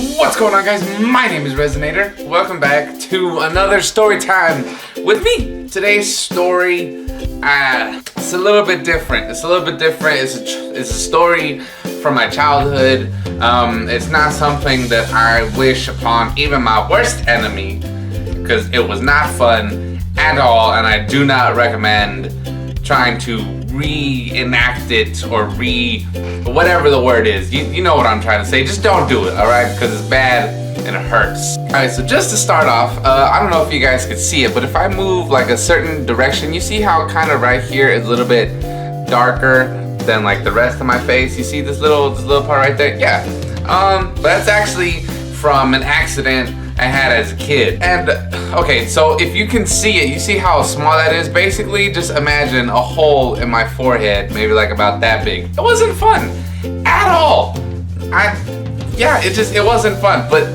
What's going on, guys? My name is Rezernator. Welcome back to another story time with me. Today's story, it's a little bit different. It's a story from my childhood. It's not something that I wish upon even my worst enemy, because it was not fun at all, and I do not recommend trying to reenact it or whatever the word is. You know what I'm trying to say. Just don't do it, alright? Because it's bad and it hurts. Alright, so just to start off, I don't know if you guys could see it, but if I move like a certain direction, you see how kind of right here is a little bit darker than like the rest of my face? You see this little part right there? Yeah. But that's actually from an accident I had as a kid. And okay, so if you can see it, you see how small that is? Basically, just imagine a hole in my forehead, maybe like about that big. It wasn't fun at all. It wasn't fun. But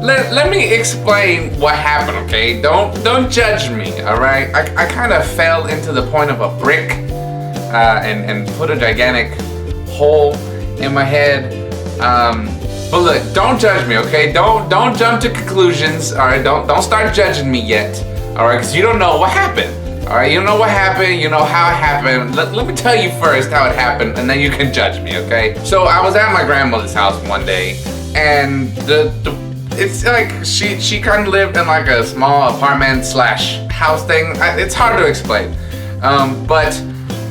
let me explain what happened, okay? Don't judge me, all right? I kind of fell into the point of a brick and put a gigantic hole in my head. But look, don't judge me, okay? Don't jump to conclusions, all right? Don't start judging me yet, all right? Because you don't know what happened, all right? You don't know what happened, you know how it happened. Let me tell you first how it happened, and then you can judge me, okay? So I was at my grandmother's house one day, and it's like she kind of lived in like a small apartment / house thing. It's hard to explain, but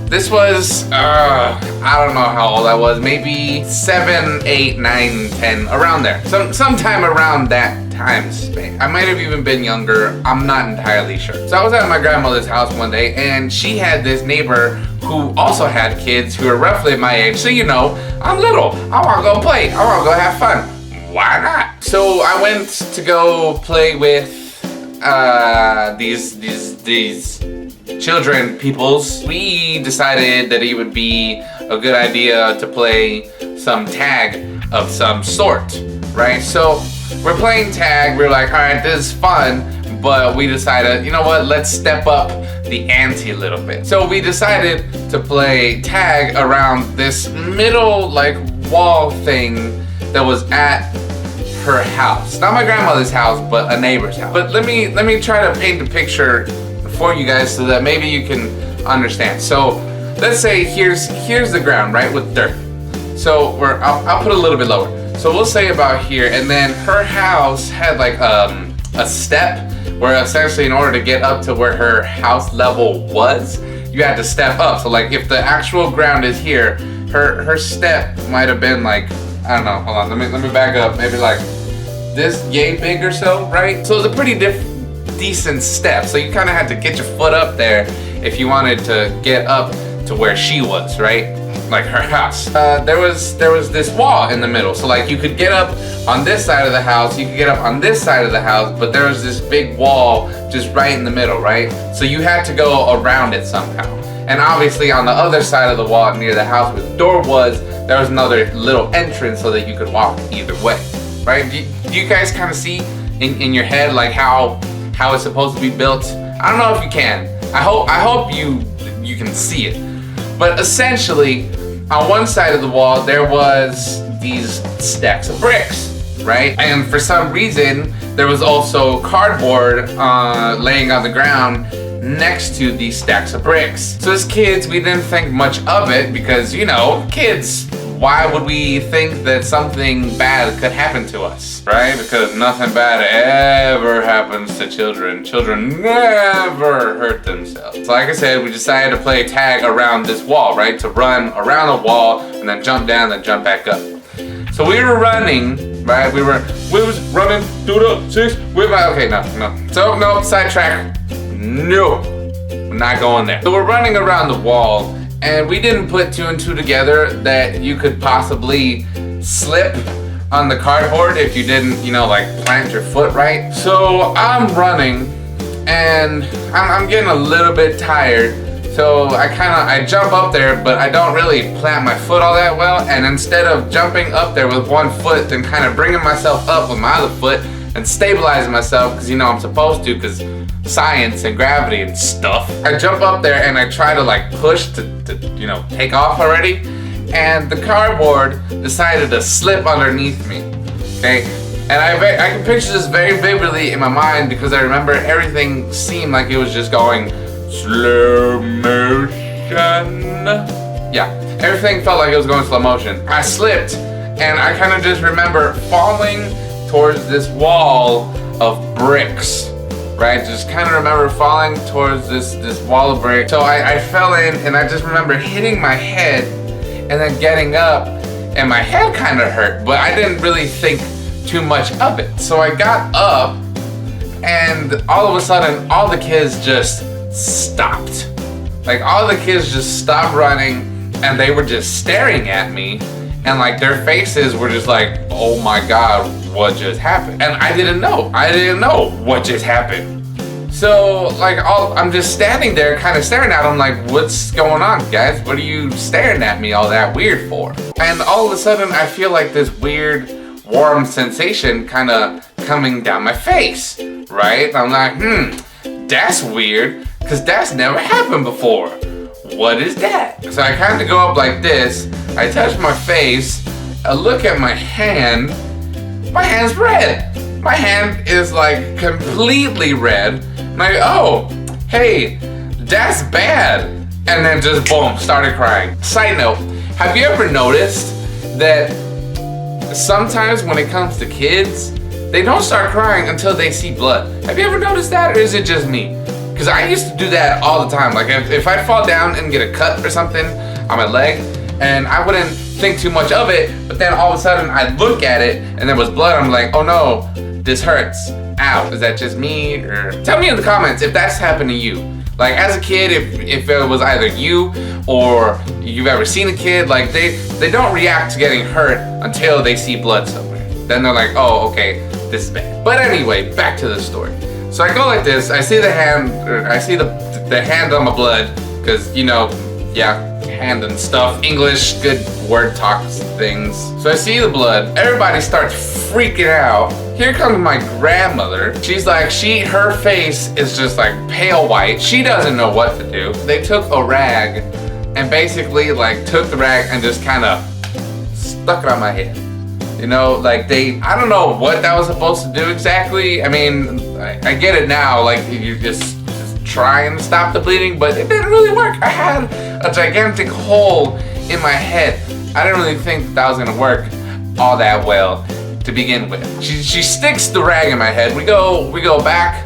this was, I don't know how old I was, maybe 7, 8, 9, 10, around there. Sometime around that time span. I might have even been younger, I'm not entirely sure. So I was at my grandmother's house one day, and she had this neighbor who also had kids who were roughly my age. So you know, I'm little, I wanna go play, I wanna go have fun. Why not? So I went to go play with these children peoples. We decided that it would be a good idea to play some tag of some sort, right? So we're playing tag, we're like, all right, this is fun, but we decided, you know what, let's step up the ante a little bit. So we decided to play tag around this middle like wall thing that was at her house. Not my grandmother's house, but a neighbor's house. But let me try to paint the picture for you guys so that maybe you can understand. So let's say here's the ground, right, with dirt. So I'll put a little bit lower. So we'll say about here, and then her house had like a step where essentially in order to get up to where her house level was, you had to step up. So like if the actual ground is here, her step might have been like, I don't know, hold on, let me back up, maybe like this yay big or so, right? So it's a pretty decent step, so you kind of had to get your foot up there if you wanted to get up to where she was, right? Like her house. There was this wall in the middle, so like you could get up on this side of the house, you could get up on this side of the house, but there was this big wall just right in the middle, right? So you had to go around it somehow. And obviously on the other side of the wall near the house where the door was, there was another little entrance so that you could walk either way, right? Do you guys kind of see in your head like how it's supposed to be built? I don't know if you can. I hope you can see it. But essentially, on one side of the wall there was these stacks of bricks, right? And for some reason there was also cardboard laying on the ground next to these stacks of bricks. So as kids, we didn't think much of it because, you know, kids, why would we think that something bad could happen to us, right? Because nothing bad ever happens to children. Children never hurt themselves. So like I said, we decided to play tag around this wall, right? To run around the wall and then jump down and jump back up. So we were running, right? We was running through the six. Okay, no. So no, sidetrack. No, we're not going there. So we're running around the wall, and we didn't put 2 and 2 together that you could possibly slip on the cardboard if you didn't, you know, like plant your foot right. So I'm running, and I'm getting a little bit tired. So I jump up there, but I don't really plant my foot all that well. And instead of jumping up there with one foot, then kind of bringing myself up with my other foot and stabilizing myself, because you know I'm supposed to, because science and gravity and stuff. I jump up there and I try to like push to you know, take off already, and the cardboard decided to slip underneath me. Okay, And I can picture this very vividly in my mind because I remember everything seemed like it was just going slow motion. Yeah, everything felt like it was going slow motion. I slipped and I kind of just remember falling towards this wall of bricks, right? Just kind of remember falling towards this wall of bricks. So I fell in and I just remember hitting my head and then getting up and my head kind of hurt, but I didn't really think too much of it. So I got up and all of a sudden all the kids just stopped. Like all the kids just stopped running and they were just staring at me and like their faces were just like, oh my God, what just happened? And I didn't know what just happened. So like I'm just standing there kind of staring at them like, what's going on, guys? What are you staring at me all that weird for? And all of a sudden I feel like this weird warm sensation kind of coming down my face, right? I'm like, that's weird, because that's never happened before. What is that? So I kind of go up like this, I touch my face, I look at my hand, my hand's red. My hand is like completely red. I'm like, oh, hey, that's bad. And then just boom, started crying. Side note, have you ever noticed that sometimes when it comes to kids, they don't start crying until they see blood? Have you ever noticed that, or is it just me? Because I used to do that all the time. Like if I'd fall down and get a cut or something on my leg, and I wouldn't think too much of it, but then all of a sudden I'd look at it and there was blood, I'm like, oh no, this hurts. Ow, is that just me? Or tell me in the comments if that's happened to you. Like as a kid, if it was either you or you've ever seen a kid, like they don't react to getting hurt until they see blood somewhere. Then they're like, oh, okay, this is bad. But anyway, back to the story. So I go like this, I see the hand, or I see the hand on my blood, because, you know, yeah, hand and stuff, English, good word talks things. So I see the blood, everybody starts freaking out. Here comes my grandmother. She's like, her face is just like pale white. She doesn't know what to do. They took a rag and basically like took the rag and just kind of stuck it on my head. You know, like I don't know what that was supposed to do exactly. I mean, I get it now, like you just try and stop the bleeding, but it didn't really work. I had a gigantic hole in my head. I didn't really think that was gonna work all that well to begin with. She sticks the rag in my head. We go back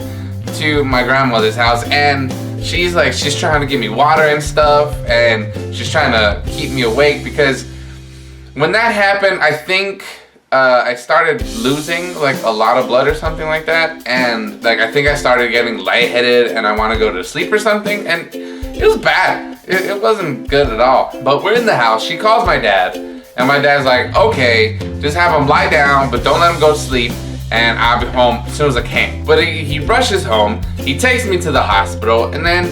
to my grandmother's house and she's trying to give me water and stuff, and she's trying to keep me awake because when that happened, I think I started losing like a lot of blood or something like that, and like I think I started getting lightheaded and I want to go to sleep or something, and it was bad. It wasn't good at all. But we're in the house. She calls my dad, and my dad's like, okay, just have him lie down, but don't let him go to sleep, and I'll be home as soon as I can. But he rushes home. He takes me to the hospital, and then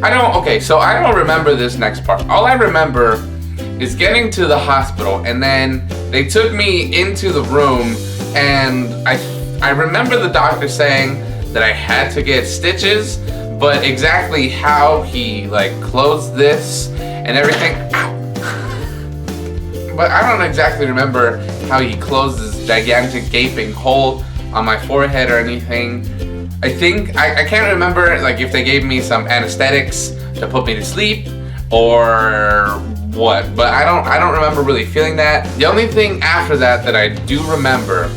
I don't remember this next part. All I remember is getting to the hospital, and then they took me into the room, and I remember the doctor saying that I had to get stitches, but exactly how he like closed this and everything, ow. But I don't exactly remember how he closed this gigantic gaping hole on my forehead or anything. I think I can't remember like if they gave me some anesthetics to put me to sleep or what, but I don't remember really feeling that. The only thing after that I do remember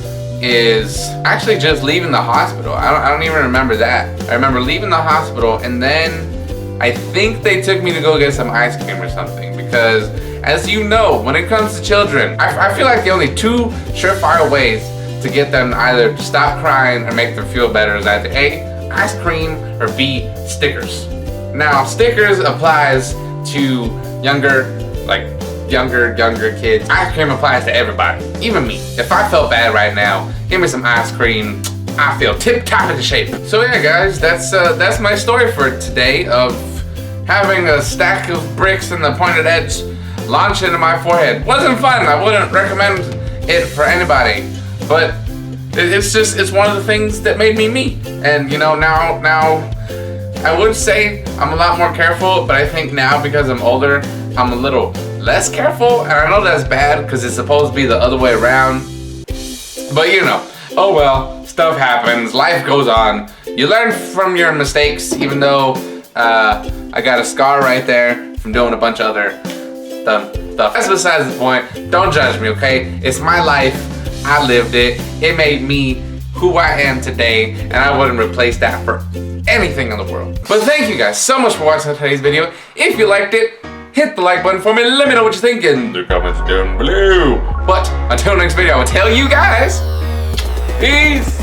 is actually just leaving the hospital. I don't even remember that. I remember leaving the hospital, and then I think they took me to go get some ice cream or something, because as you know, when it comes to children, I feel like the only two surefire ways to get them to either stop crying or make them feel better is either A, ice cream, or B, stickers. Now, stickers applies to younger kids. Ice cream applies to everybody, even me. If I felt bad right now, give me some ice cream, I feel tip-top in shape. So yeah, guys, that's my story for today of having a stack of bricks and the pointed edge launch into my forehead. Wasn't fun. I wouldn't recommend it for anybody, but it's one of the things that made me me. And you know, now I would say I'm a lot more careful, but I think now because I'm older, I'm a little less careful, and I know that's bad because it's supposed to be the other way around. But you know, Oh well, stuff happens, life goes on. You learn from your mistakes, even though I got a scar right there from doing a bunch of other dumb stuff. That's besides the point. Don't judge me, okay? It's my life. I lived it. It made me who I am today, and I wouldn't replace that for anything in the world. But thank you guys so much for watching today's video. If you liked it, hit the like button for me. Let me know what you think in the comments down below. But until next video, I will tell you guys, peace.